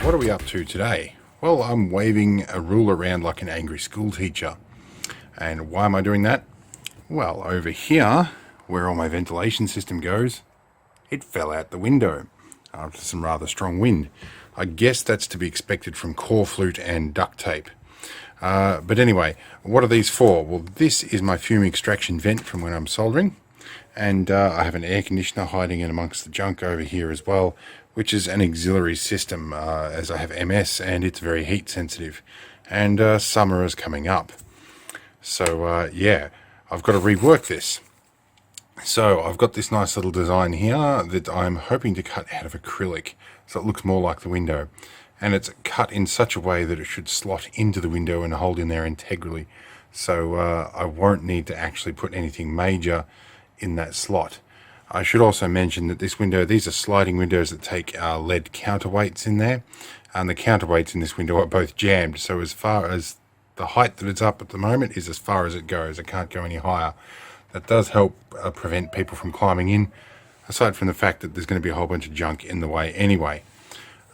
what are we up to today? Well, I'm waving a rule around like an angry school teacher. And why am I doing that? Well, over here, where all my ventilation system goes, it fell out the window after some rather strong wind. I guess that's to be expected from core flute and duct tape. But anyway, what are these for? Well, this is my fume extraction vent from when I'm soldering. And I have an air conditioner hiding in amongst the junk over here as well, which is an auxiliary system, as I have MS and it's very heat sensitive. And summer is coming up. So yeah, I've got to rework this. So I've got this nice little design here that I'm hoping to cut out of acrylic so it looks more like the window. And it's cut in such a way that it should slot into the window and hold in there integrally. So I won't need to actually put anything major in that slot. I should also mention that this window, these are sliding windows that take lead counterweights in there, and the counterweights in this window are both jammed, so as far as the height that it's up at the moment is as far as it goes. It can't go any higher. That does help prevent people from climbing in, aside from the fact that there's going to be a whole bunch of junk in the way anyway.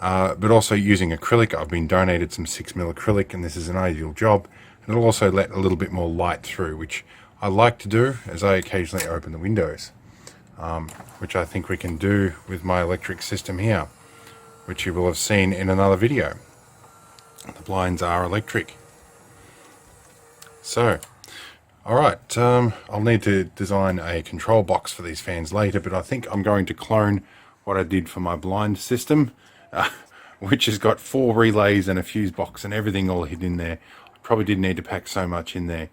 But also using acrylic, I've been donated some 6mm acrylic, and this is an ideal job, and it'll also let a little bit more light through, which I like to do as I occasionally open the windows, which I think we can do with my electric system here, which you will have seen in another video. The blinds are electric. So, alright, I'll need to design a control box for these fans later, but I think I'm going to clone what I did for my blind system, which has got 4 relays and a fuse box and everything all hidden in there. I probably didn't need to pack so much in there.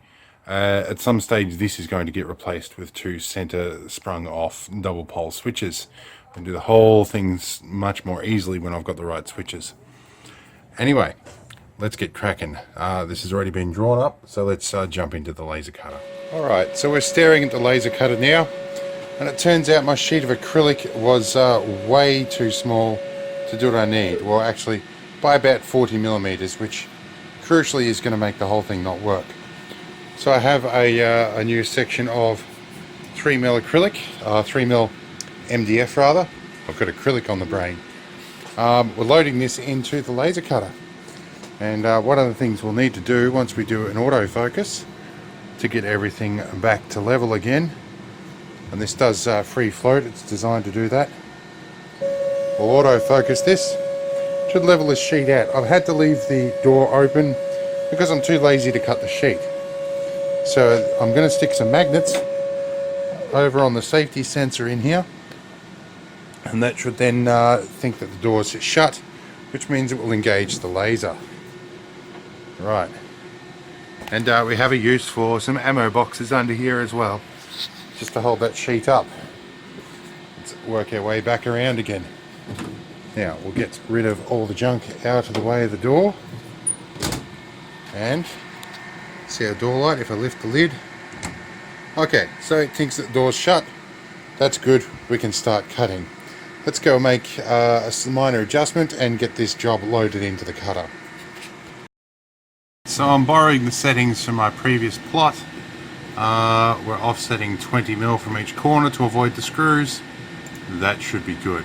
At some stage this is going to get replaced with 2 center sprung off double pole switches and do the whole thing much more easily when I've got the right switches. Anyway, let's get cracking. This has already been drawn up, so let's jump into the laser cutter. Alright, so we're staring at the laser cutter now, and it turns out my sheet of acrylic was way too small to do what I need. Well, actually by about 40mm, which crucially is going to make the whole thing not work. So I have a new section of 3mm acrylic, 3mm MDF rather. I've got acrylic on the brain. We're loading this into the laser cutter. And one of the things we'll need to do once we do an autofocus to get everything back to level again, and this does free float, it's designed to do that. We'll autofocus this, should level this sheet out. I've had to leave the door open because I'm too lazy to cut the sheet. So I'm going to stick some magnets over on the safety sensor in here, and that should then think that the door's shut, which means it will engage the laser. Right, and we have a use for some ammo boxes under here as well, just to hold that sheet up. Let's work our way back around again. Now we'll get rid of all the junk out of the way of the door, and see our door light if I lift the lid. Okay, so it thinks that the door's shut. That's good, we can start cutting. Let's go make a minor adjustment and get this job loaded into the cutter. So I'm borrowing the settings from my previous plot. We're offsetting 20mm from each corner to avoid the screws. That should be good.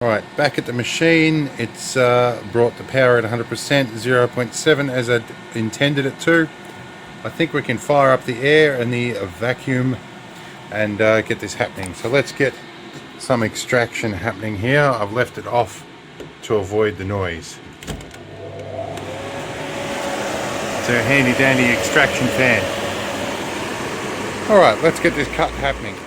Alright, back at the machine, it's brought the power at 100%, 0.7 as I intended it to. I think we can fire up the air and the vacuum and get this happening. So let's get some extraction happening here. I've left it off to avoid the noise. It's a handy dandy extraction fan. Alright, let's get this cut happening.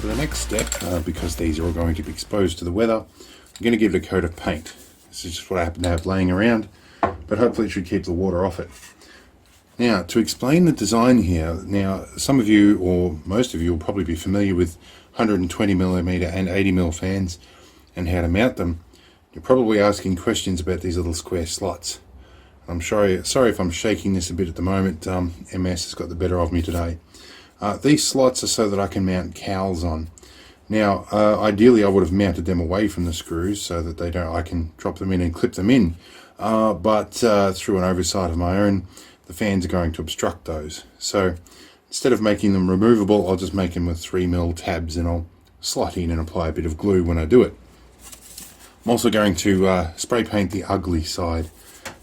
For the next step, because these are all going to be exposed to the weather, I'm going to give it a coat of paint. This is just what I happen to have laying around, but hopefully it should keep the water off it. Now, to explain the design here, now some of you, or most of you, will probably be familiar with 120mm and 80mm fans and how to mount them. You're probably asking questions about these little square slots. I'm sorry if I'm shaking this a bit at the moment. MS has got the better of me today. These slots are so that I can mount cowls on. Now, ideally I would have mounted them away from the screws so that I can drop them in and clip them in. But through an oversight of my own, the fans are going to obstruct those. So instead of making them removable, I'll just make them with 3mm tabs, and I'll slot in and apply a bit of glue when I do it. I'm also going to spray paint the ugly side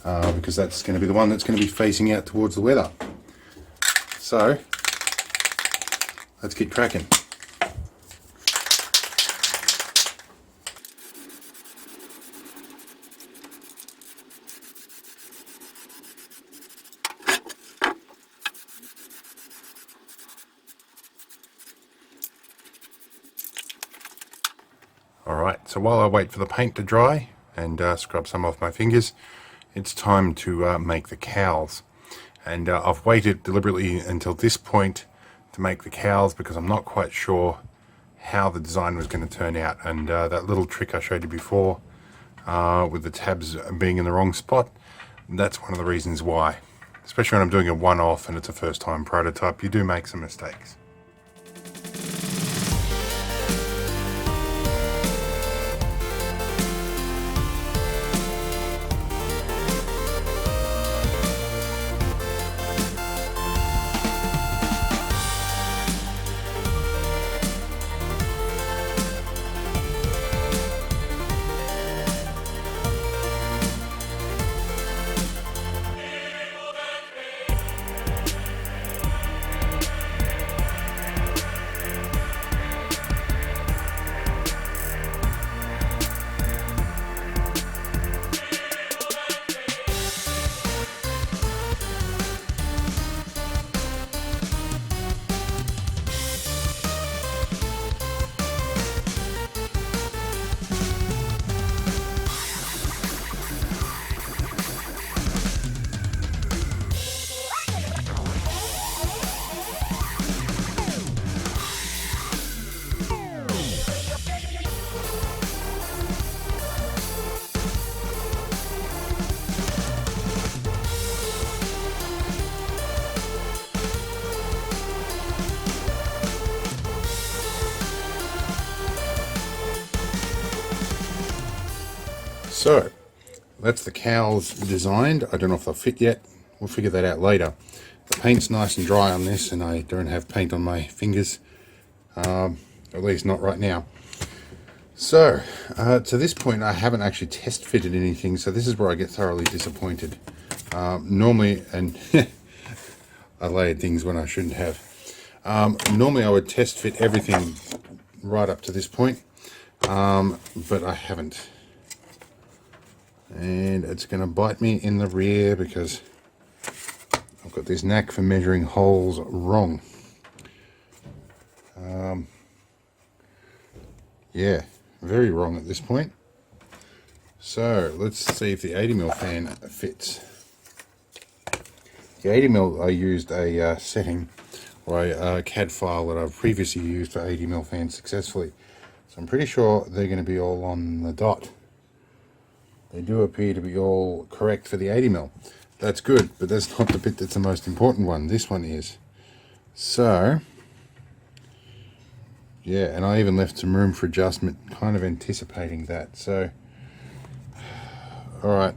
because that's going to be the one that's going to be facing out towards the weather. So let's get cracking. Alright, so while I wait for the paint to dry and scrub some off my fingers, it's time to make the cowls. And I've waited deliberately until this point to make the cowls because I'm not quite sure how the design was going to turn out. And that little trick I showed you before with the tabs being in the wrong spot, that's one of the reasons why. Especially when I'm doing a one-off and it's a first-time prototype, you do make some mistakes. So that's the cowls designed. I don't know if they'll fit yet. We'll figure that out later. The paint's nice and dry on this, and I don't have paint on my fingers, at least not right now. So to this point I haven't actually test fitted anything, so this is where I get thoroughly disappointed. Normally, and I layered things when I shouldn't have. Normally I would test fit everything right up to this point, but I haven't. And it's going to bite me in the rear because I've got this knack for measuring holes wrong. Yeah, very wrong at this point. So let's see if the 80mm fan fits. The 80mm, I used a setting or a CAD file that I've previously used for 80mm fans successfully. So I'm pretty sure they're going to be all on the dot. They do appear to be all correct for the 80mm. That's good, but that's not the bit that's the most important one. This one is. So, yeah, and I even left some room for adjustment, kind of anticipating that. So, alright,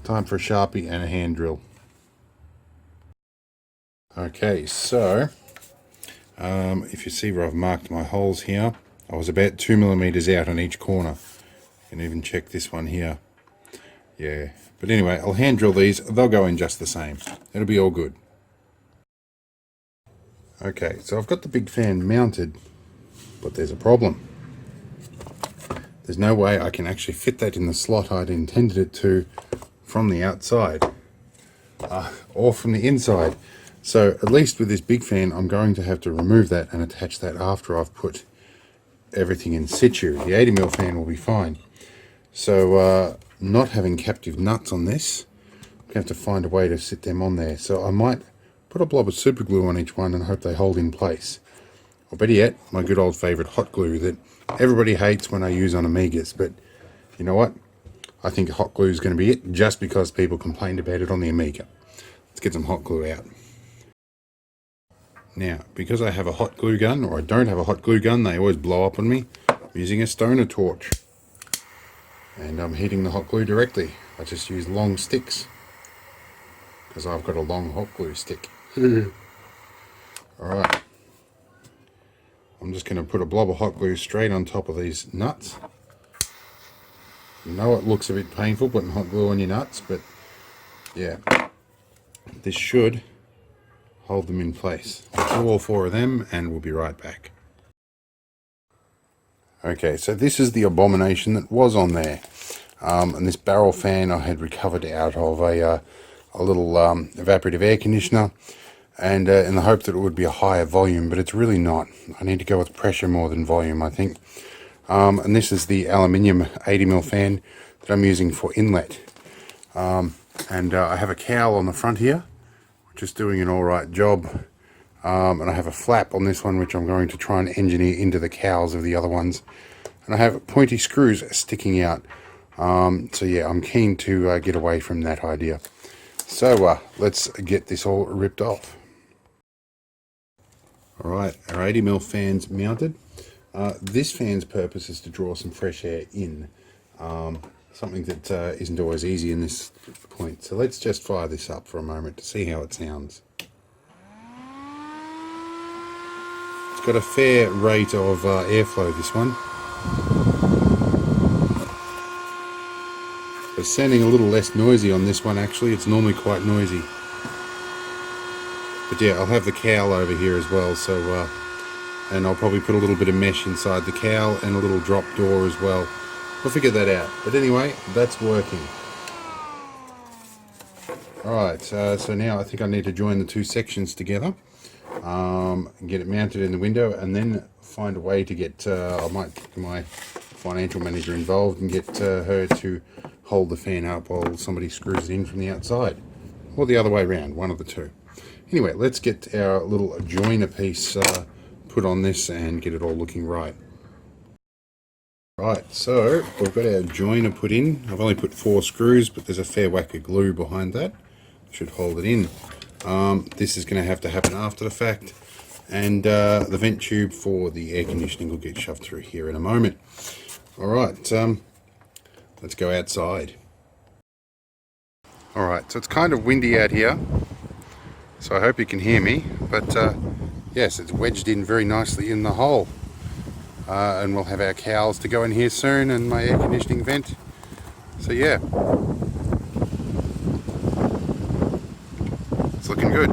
time for a Sharpie and a hand drill. Okay, so, if you see where I've marked my holes here, I was about 2mm out on each corner. You can even check this one here. Yeah, but anyway, I'll hand drill these. They'll go in just the same. It'll be all good. Okay, so I've got the big fan mounted, but there's a problem. There's no way I can actually fit that in the slot I'd intended it to from the outside or from the inside. So at least with this big fan, I'm going to have to remove that and attach that after I've put everything in situ. The 80mm fan will be fine. So not having captive nuts on this, I'm going to have to find a way to sit them on there. So I might put a blob of super glue on each one and hope they hold in place. Or better yet, my good old favourite hot glue that everybody hates when I use on Amigas. But you know what? I think hot glue is going to be it, just because people complained about it on the Amiga. Let's get some hot glue out. Now, because I have a hot glue gun, or I don't have a hot glue gun, they always blow up on me. I'm using a stoner torch. And I'm heating the hot glue directly. I just use long sticks, because I've got a long hot glue stick. Alright. I'm just going to put a blob of hot glue straight on top of these nuts. I know it looks a bit painful putting hot glue on your nuts, but yeah, this should hold them in place. I'll do all 4 of them and we'll be right back. Okay, so this is the abomination that was on there. And this barrel fan I had recovered out of a little evaporative air conditioner, and in the hope that it would be a higher volume, but it's really not. I need to go with pressure more than volume, I think. And this is the aluminium 80mm fan that I'm using for inlet. And I have a cowl on the front here, which is doing an alright job. And I have a flap on this one, which I'm going to try and engineer into the cowls of the other ones. And I have pointy screws sticking out. So yeah, I'm keen to get away from that idea. So let's get this all ripped off. Alright, our 80mm fan's mounted. This fan's purpose is to draw some fresh air in. Something that isn't always easy in this point. So let's just fire this up for a moment to see how it sounds. It's got a fair rate of airflow, this one. It's sounding a little less noisy on this one actually. It's normally quite noisy. But yeah, I'll have the cowl over here as well, so and I'll probably put a little bit of mesh inside the cowl and a little drop door as well. We'll figure that out. But anyway, that's working. Alright, so now I think I need to join the 2 sections together. Get it mounted in the window, and then find a way to get, I might get my financial manager involved and get her to hold the fan up while somebody screws it in from the outside. Or the other way around, one of the 2. Anyway, let's get our little joiner piece put on this and get it all looking right. Right, so we've got our joiner put in. I've only put 4 screws, but there's a fair whack of glue behind that. Should hold it in. This is going to happen after the fact, and the vent tube for the air conditioning will get shoved through here in a moment. Alright, let's go outside. Alright, so it's kind of windy out here, so I hope you can hear me, but yes, it's wedged in very nicely in the hole. And we'll have our cowls to go in here soon, and my air conditioning vent. So yeah, it's looking good.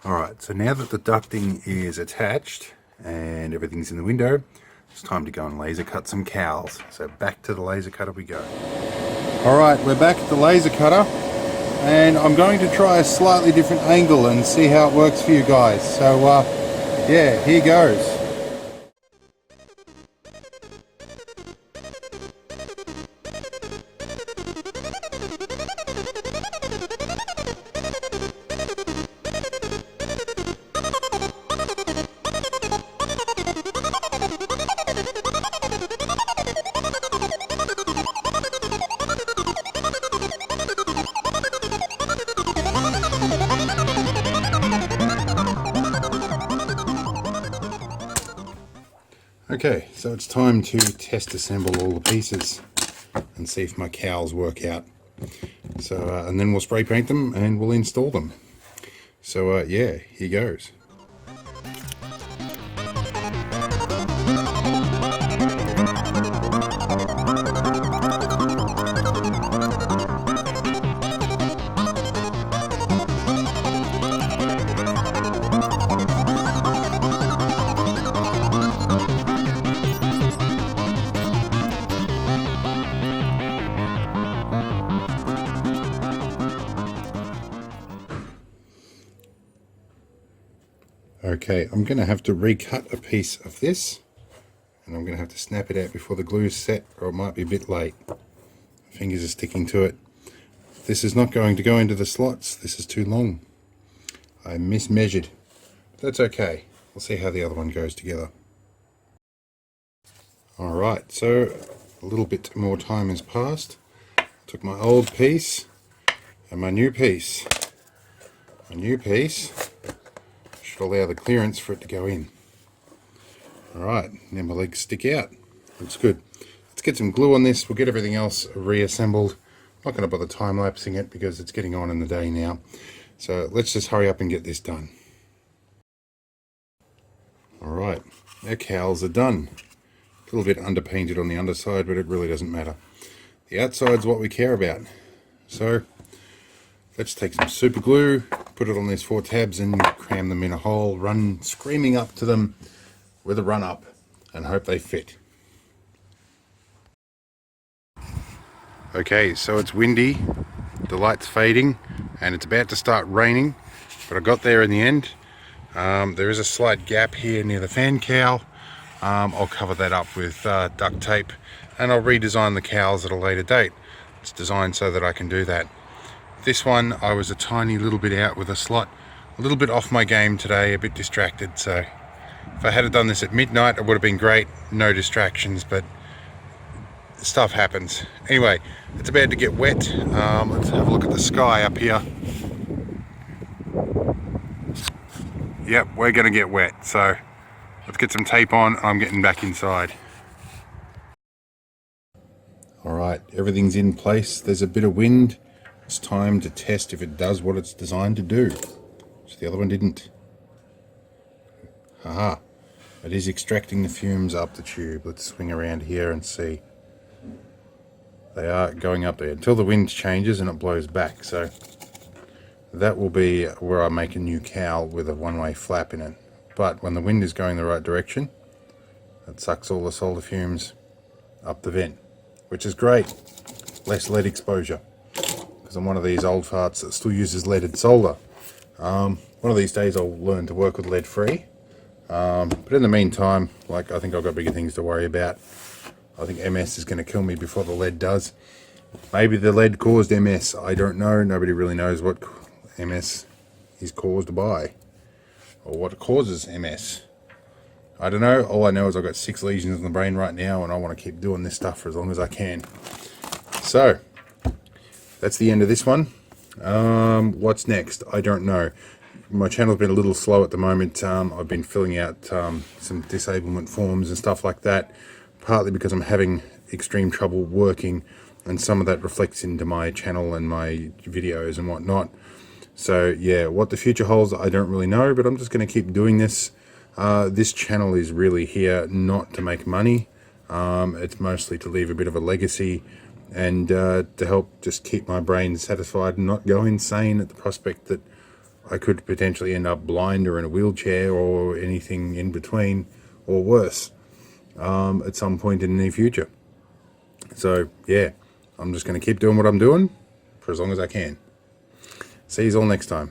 Alright, so now that the ducting is attached and everything's in the window, it's time to go and laser cut some cowls. So back to the laser cutter we go. Alright, we're back at the laser cutter, and I'm going to try a slightly different angle and see how it works for you guys. So yeah, here goes. Okay, so it's time to test assemble all the pieces and see if my cowls work out. So, and then we'll spray paint them and we'll install them. So yeah, here goes. Okay, I'm going to have to recut a piece of this, and I'm going to have to snap it out before the glue is set, or it might be a bit late. My fingers are sticking to it. This is not going to go into the slots. This is too long. I mismeasured. But that's okay. We'll see how the other one goes together. Alright, so a little bit more time has passed. Took my old piece and my new piece. My new piece should allow the clearance for it to go in. Alright, now my legs stick out. Looks good. Let's get some glue on this. We'll get everything else reassembled. I'm not going to bother time-lapsing it because it's getting on in the day now. So let's just hurry up and get this done. Alright, our cowls are done. A little bit underpainted on the underside, but it really doesn't matter. The outside's what we care about. So let's take some super glue, put it on these 4 tabs and cram them in a hole, run screaming up to them with a run up and hope they fit. Okay, so it's windy, the light's fading and it's about to start raining, but I got there in the end. There is a slight gap here near the fan cowl. I'll cover that up with duct tape and I'll redesign the cowls at a later date. It's designed so that I can do that. This one I was a tiny little bit out with a slot, a little bit off my game today, a bit distracted, so if I had done this at midnight it would have been great, no distractions, but stuff happens. Anyway, it's about to get wet. Let's have a look at the sky up here. Yep, we're gonna get wet, so let's get some tape on. I'm getting back inside. Alright, everything's in place. There's a bit of wind. It's time to test if it does what it's designed to do. So the other one didn't. Haha. It is extracting the fumes up the tube. Let's swing around here and see. They are going up there until the wind changes and it blows back. So that will be where I make a new cowl with a one-way flap in it. But when the wind is going the right direction, it sucks all the solder fumes up the vent, which is great. Less lead exposure, because I'm one of these old farts that still uses leaded solder. One of these days I'll learn to work with lead free. But in the meantime, I think I've got bigger things to worry about. I think MS is going to kill me before the lead does. Maybe the lead caused MS. I don't know. Nobody really knows what MS is caused by, or what causes MS. I don't know. All I know is I've got 6 lesions in the brain right now and I want to keep doing this stuff for as long as I can. So that's the end of this one. What's next? I don't know. My channel's been a little slow at the moment. I've been filling out some disablement forms and stuff like that, partly because I'm having extreme trouble working, and some of that reflects into my channel and my videos and whatnot. So yeah, what the future holds I don't really know, but I'm just going to keep doing this. This channel is really here not to make money. It's mostly to leave a bit of a legacy and to help just keep my brain satisfied and not go insane at the prospect that I could potentially end up blind or in a wheelchair or anything in between or worse at some point in the near future. So yeah, I'm just going to keep doing what I'm doing for as long as I can. See you all next time.